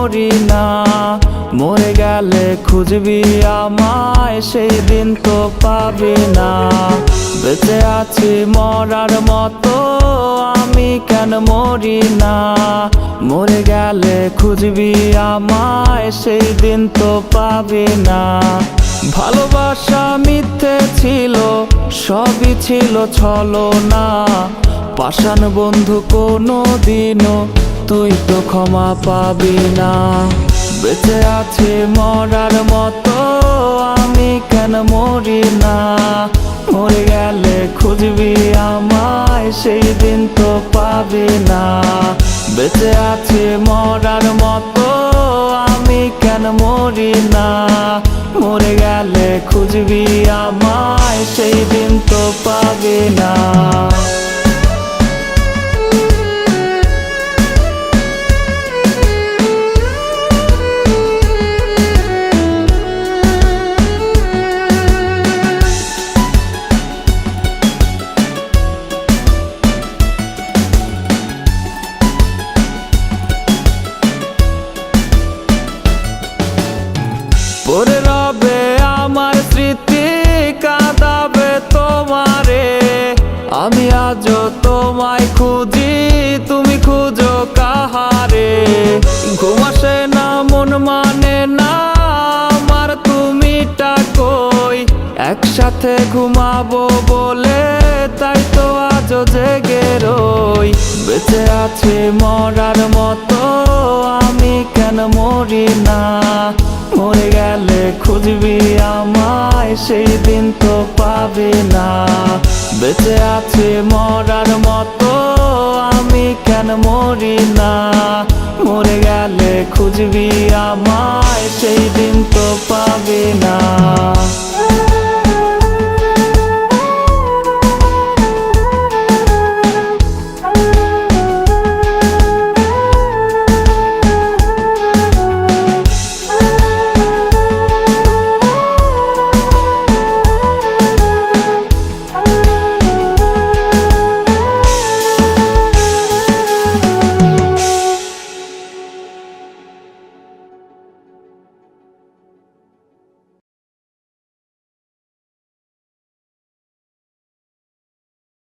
মরি না। মরে গেলে খুঁজবি আমায়, সেই দিন তো পাবি না। বেঁচে আছি মরার মতো, আমি কেন মরি না। মরে গেলে খুঁজবি আমায়, সেই দিন তো পাবি না। ভালোবাসা মিথ্যে ছিল, সবই ছিল ছলনা। পাষাণ বন্ধু কোনো দিনও তুই তো ক্ষমা পাবি না। বেঁচে আছি মরার মতো, আমি কেন মরি না। মরে গেলে খুঁজবি আমায়, সেই দিন তো পাবি না। বেঁচে আছি মরার মতো, আমি কেন মরি না। মরে গেলে খুঁজবি আমায়, সেই দিন তো পাবি না। পড়ে রবে আমার স্মৃতি, কাঁদাবে তোমারে। আমি আজও তোমায় খুঁজি, তুমি খুঁজো কাহারে। ঘুম আসে না, মন মানে না আমার, তুমিটা কই। একসাথে ঘুমাবো বলে তাই তো আজও জেগে রই। বেঁচে আছি মরার মতো, আমি কেন মরি না। মরে গেলে খুঁজবি আমায়, সেই দিন তো পাবি না। বেঁচে আছি মরার মতো, আমি কেন মরি না। মরে গেলে খুঁজবি আমায়, সেই দিন তো পাবি না।